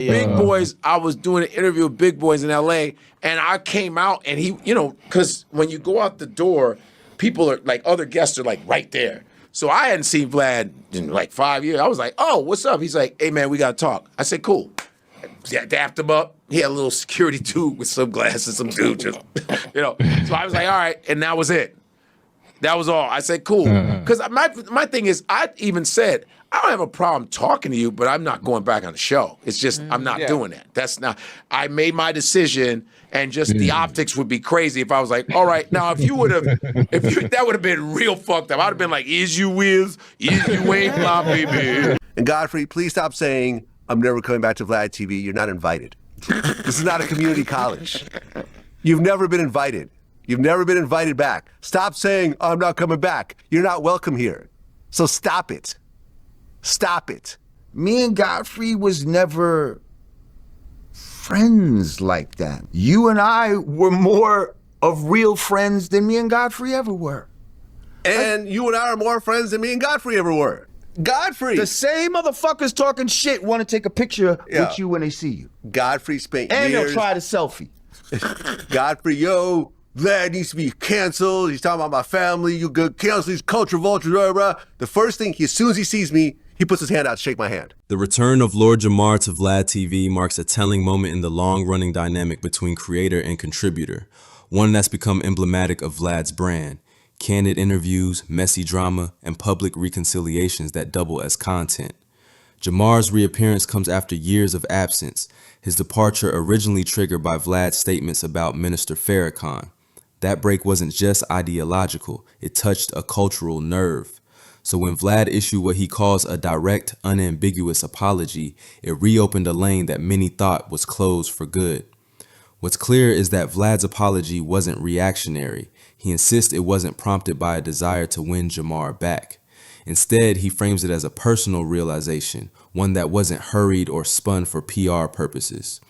Big Boys, I was doing an interview with Big Boys in LA, and I came out, and he, because when you go out the door, people are like, other guests are like right there. So I hadn't seen Vlad in like 5 years. I was like, oh, what's up? He's like, hey, man, we got to talk. I said, cool. Yeah, dapped him up. He had a little security dude with sunglasses, some dude just, So I was like, all right, and that was it. That was all. I said, cool. Because my thing is, I even said, I don't have a problem talking to you, but I'm not going back on the show. It's just, I'm not doing that. That's not, I made my decision, and just the optics would be crazy if I was like, all right, now if you would have, that would have been real fucked up. I'd have been like, is you Wiz? Is you ain't my baby? And Godfrey, please stop saying, I'm never coming back to VladTV. You're not invited. This is not a community college. You've never been invited. You've never been invited back. Stop saying, I'm not coming back. You're not welcome here. So stop it. Stop it. Me and Godfrey was never friends like that. You and I were more of real friends than me and Godfrey ever were. And you and I are more friends than me and Godfrey ever were. Godfrey. The same motherfuckers talking shit want to take a picture with you when they see you. Godfrey spent and years. they'll try the selfie. Godfrey, yo, Vlad needs to be canceled. He's talking about my family. You could cancel these culture vultures, blah, blah, blah. The first thing, as soon as he sees me, he puts his hand out to shake my hand. The return of Lord Jamar to VladTV marks a telling moment in the long-running dynamic between creator and contributor, one that's become emblematic of Vlad's brand. Candid interviews, messy drama, and public reconciliations that double as content. Jamar's reappearance comes after years of absence, his departure originally triggered by Vlad's statements about Minister Farrakhan. That break wasn't just ideological, it touched a cultural nerve. So when Vlad issued what he calls a direct, unambiguous apology, it reopened a lane that many thought was closed for good. What's clear is that Vlad's apology wasn't reactionary. He insists it wasn't prompted by a desire to win Jamar back. Instead, he frames it as a personal realization, one that wasn't hurried or spun for PR purposes.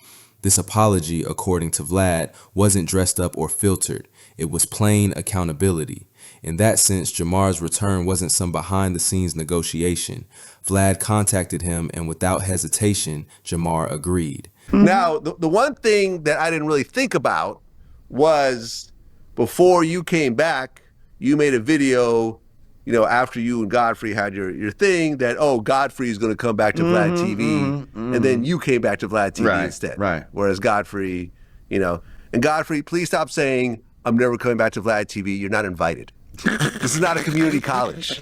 This apology, according to Vlad, wasn't dressed up or filtered. It was plain accountability. In that sense, Jamar's return wasn't some behind-the-scenes negotiation. Vlad contacted him, and without hesitation, Jamar agreed. Now, the one thing that I didn't really think about was before you came back, you made a video, after you and Godfrey had your thing that, Godfrey is going to come back to Vlad TV. And then you came back to Vlad TV instead. Right. Whereas Godfrey, and Godfrey, please stop saying, I'm never coming back to Vlad TV. You're not invited. This is not a community college.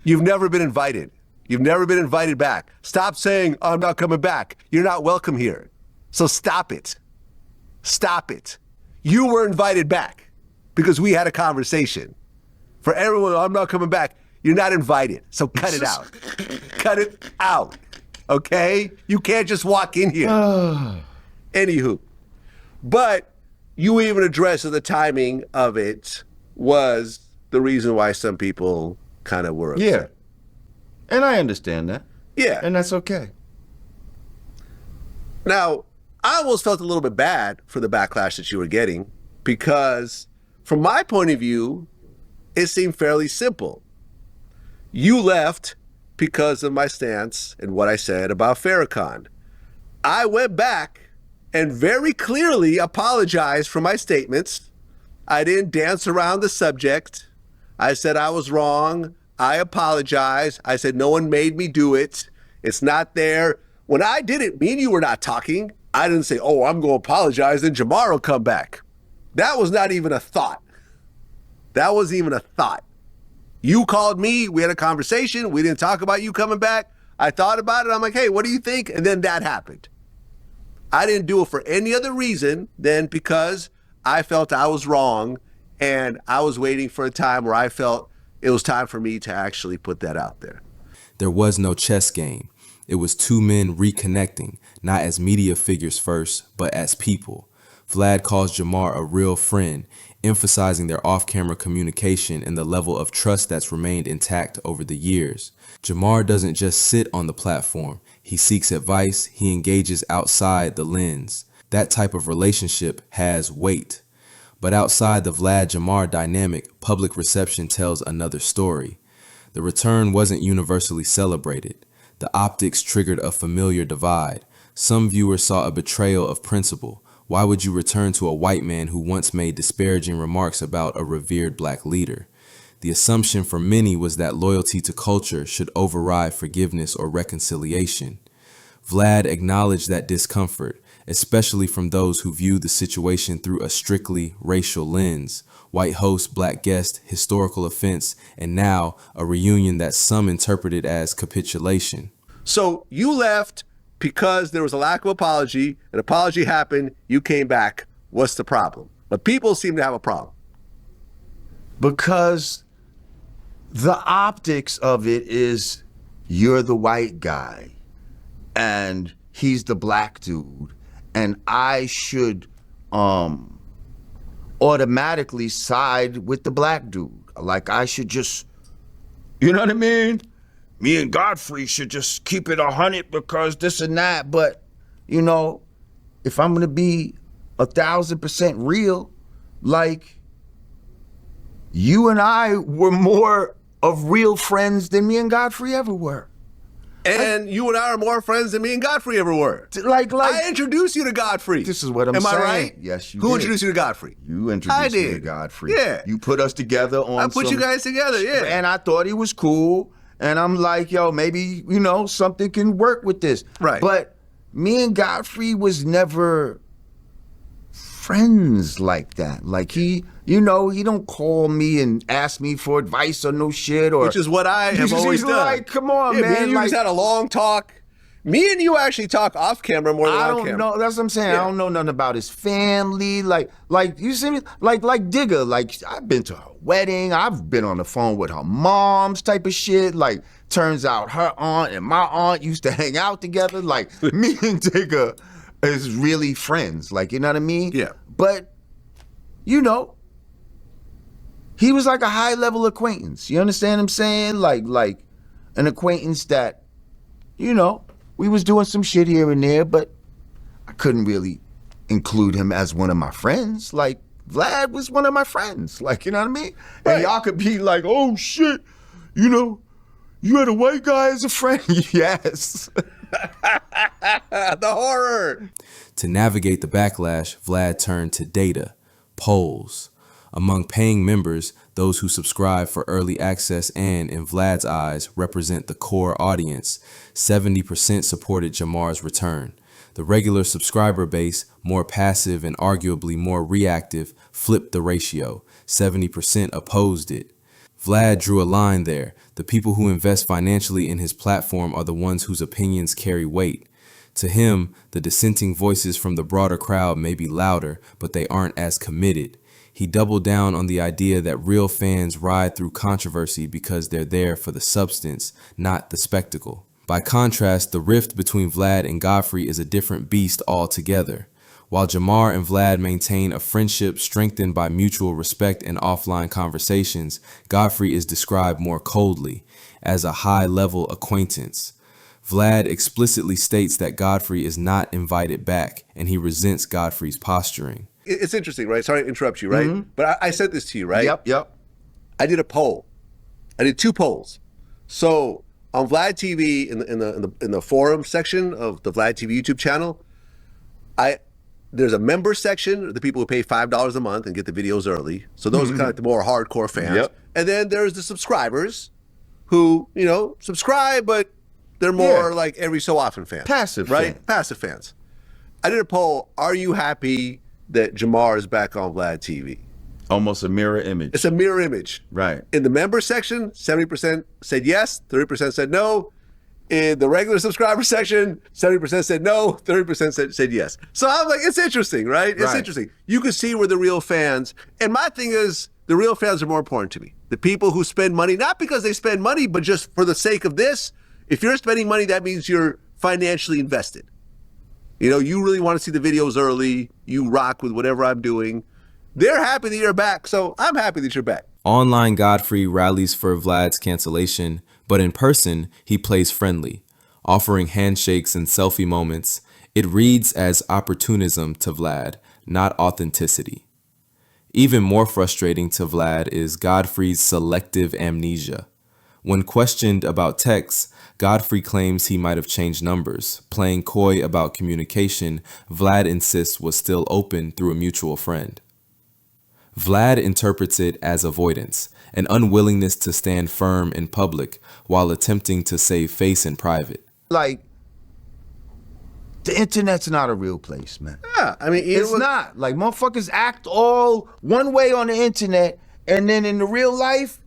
You've never been invited. You've never been invited back. Stop saying, I'm not coming back. You're not welcome here. So stop it. Stop it. You were invited back because we had a conversation. For everyone, I'm not coming back. You're not invited. So cut it out. Cut it out. Okay? You can't just walk in here. Anywho. But you even addressed that the timing of it was the reason why some people kind of were upset. Yeah. And I understand that. Yeah. And that's okay. Now, I almost felt a little bit bad for the backlash that you were getting because from my point of view, it seemed fairly simple. You left because of my stance and what I said about Farrakhan. I went back and very clearly apologized for my statements. I didn't dance around the subject. I said I was wrong. I apologize. I said no one made me do it. It's not there. When I did it, me and you were not talking. I didn't say, I'm going to apologize and Jamar will come back. That was not even a thought. That wasn't even a thought. You called me. We had a conversation. We didn't talk about you coming back. I thought about it. I'm like, hey, what do you think? And then that happened. I didn't do it for any other reason than because I felt I was wrong and I was waiting for a time where I felt it was time for me to actually put that out there. There was no chess game. It was two men reconnecting, not as media figures first, but as people. Vlad calls Jamar a real friend, emphasizing their off-camera communication and the level of trust that's remained intact over the years. Jamar doesn't just sit on the platform. He seeks advice. He engages outside the lens. That type of relationship has weight. But outside the Vlad-Jamar dynamic, public reception tells another story. The return wasn't universally celebrated. The optics triggered a familiar divide. Some viewers saw a betrayal of principle. Why would you return to a white man who once made disparaging remarks about a revered black leader? The assumption for many was that loyalty to culture should override forgiveness or reconciliation. Vlad acknowledged that discomfort, especially from those who viewed the situation through a strictly racial lens. White host, black guest, historical offense, and now a reunion that some interpreted as capitulation. So you left because there was a lack of apology. An apology happened. You came back. What's the problem? But people seem to have a problem. Because the optics of it is you're the white guy and he's the black dude, and I should automatically side with the black dude. Like I should just, you know what I mean? Me and Godfrey should just keep it 100 because this and that. But, you know, if I'm gonna be 1,000% real, like, you and I were more of real friends than me and Godfrey ever were. And you and I are more friends than me and Godfrey ever were. Like I introduced you to Godfrey. This is what I'm saying. saying. Am I right? Yes, you Who did. introduced you to Godfrey? You introduced me to did. Godfrey. Yeah. You put us together on I put you guys together, yeah. And I thought he was cool. And I'm like, yo, maybe, you know, something can work with this. Right. But me and Godfrey was never friends like that. Like he, you know, he don't call me and ask me for advice or no shit. Or Which is what I have always he's done. like, come on, yeah, man. Me and you like, just had a long talk. Me and you actually talk off camera more than I on don't camera. know. That's what I'm saying. Yeah. I don't know nothing about his family. Like you see me, like Digga. Like I've been to her wedding. I've been on the phone with her mom's type of shit. Like turns out her aunt and my aunt used to hang out together. Like me and Digga is really friends. Like you know what I mean? Yeah. But you know, he was like a high level acquaintance. You understand what I'm saying? Like an acquaintance that, you know. We was doing some shit here and there, but I couldn't really include him as one of my friends. Like, Vlad was one of my friends. Like, you know what I mean? Right. And y'all could be like, oh shit, you know, you had a white guy as a friend? Yes. The horror. To navigate the backlash, Vlad turned to data, polls. Among paying members, those who subscribe for early access and, in Vlad's eyes, represent the core audience, 70% supported Jamar's return. The regular subscriber base, more passive and arguably more reactive, flipped the ratio. 70% opposed it. Vlad drew a line there. The people who invest financially in his platform are the ones whose opinions carry weight. To him, the dissenting voices from the broader crowd may be louder, but they aren't as committed. He doubled down on the idea that real fans ride through controversy because they're there for the substance, not the spectacle. By contrast, the rift between Vlad and Godfrey is a different beast altogether. While Jamar and Vlad maintain a friendship strengthened by mutual respect and offline conversations, Godfrey is described more coldly, as a high-level acquaintance. Vlad explicitly states that Godfrey is not invited back, and he resents Godfrey's posturing. It's interesting, right? Sorry to interrupt you, right? Mm-hmm. But I said this to you, right? Yep. I did a poll. I did 2 polls. So on VladTV, in the forum section of the VladTV YouTube channel, there's a member section, the people who pay $5 a month and get the videos early. So those are kind of like the more hardcore fans. Yep. And then there's the subscribers who, you know, subscribe, but they're more like every so often fans. Passive right? fans. Passive fans. I did a poll. Are you happy that Jamar is back on VladTV? Almost a mirror image. It's a mirror image. Right. In the member section, 70% said yes, 30% said no. In the regular subscriber section, 70% said no, 30% said yes. So I'm like, it's interesting, right? It's Right. interesting. You can see where the real fans, and my thing is, the real fans are more important to me. The people who spend money, not because they spend money, but just for the sake of this. If you're spending money, that means you're financially invested. You know, you really want to see the videos early. You rock with whatever I'm doing. They're happy that you're back, so I'm happy that you're back. Online, Godfrey rallies for Vlad's cancellation, but in person, he plays friendly, offering handshakes and selfie moments. It reads as opportunism to Vlad, not authenticity. Even more frustrating to Vlad is Godfrey's selective amnesia. When questioned about texts, Godfrey claims he might have changed numbers. Playing coy about communication, Vlad insists was still open through a mutual friend. Vlad interprets it as avoidance, an unwillingness to stand firm in public while attempting to save face in private. Like, the internet's not a real place, man. Yeah, I mean, It's not. Like, motherfuckers act all one way on the internet, and then in the real life,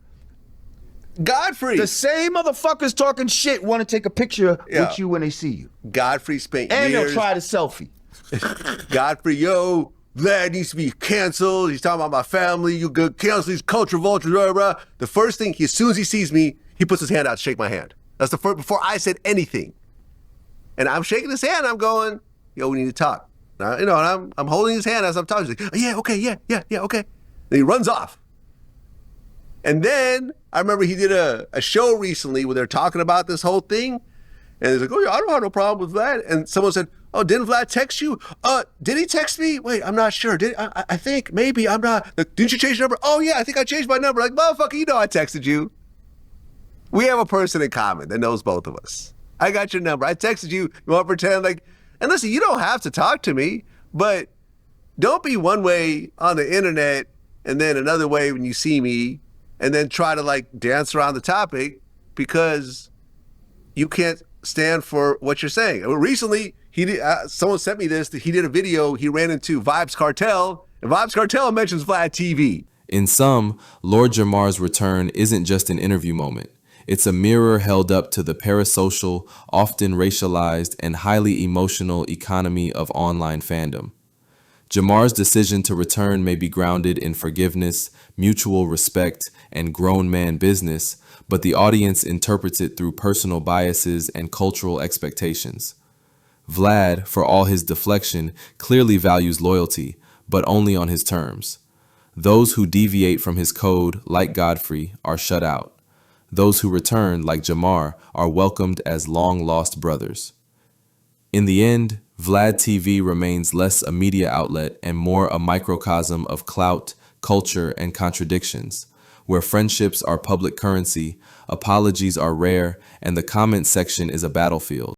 Godfrey. the same motherfuckers talking shit want to take a picture Yeah. with you when they see you. Godfrey spent And years. they'll try the selfie. Godfrey, yo, Vlad needs to be canceled. He's talking about my family. You could cancel these culture vultures. Blah, blah, blah. The first thing, as soon as he sees me, he puts his hand out to shake my hand. That's the first, before I said anything. And I'm shaking his hand. I'm going, yo, we need to talk. And I'm holding his hand as I'm talking. He's like, oh, yeah, okay, yeah, okay. Then he runs off. And then I remember he did a show recently where they're talking about this whole thing. And he's like, oh, yeah, I don't have no problem with Vlad. And someone said, oh, didn't Vlad text you? Did he text me? Wait, I'm not sure. I think, maybe, I'm not. Like, didn't you change your number? Oh, yeah, I think I changed my number. Like, motherfucker, you know I texted you. We have a person in common that knows both of us. I got your number. I texted you. You want to pretend like, and listen, you don't have to talk to me, but don't be one way on the internet and then another way when you see me and then try to like dance around the topic because you can't stand for what you're saying. Recently, someone sent me this, that he did a video, he ran into Vibes Cartel, and Vibes Cartel mentions VladTV. In sum, Lord Jamar's return isn't just an interview moment. It's a mirror held up to the parasocial, often racialized, and highly emotional economy of online fandom. Jamar's decision to return may be grounded in forgiveness, mutual respect, and grown man business, but the audience interprets it through personal biases and cultural expectations. Vlad, for all his deflection, clearly values loyalty, but only on his terms. Those who deviate from his code, like Godfrey, are shut out. Those who return, like Jamar, are welcomed as long-lost brothers. In the end, VladTV remains less a media outlet and more a microcosm of clout, culture, and contradictions, where friendships are public currency, apologies are rare, and the comment section is a battlefield.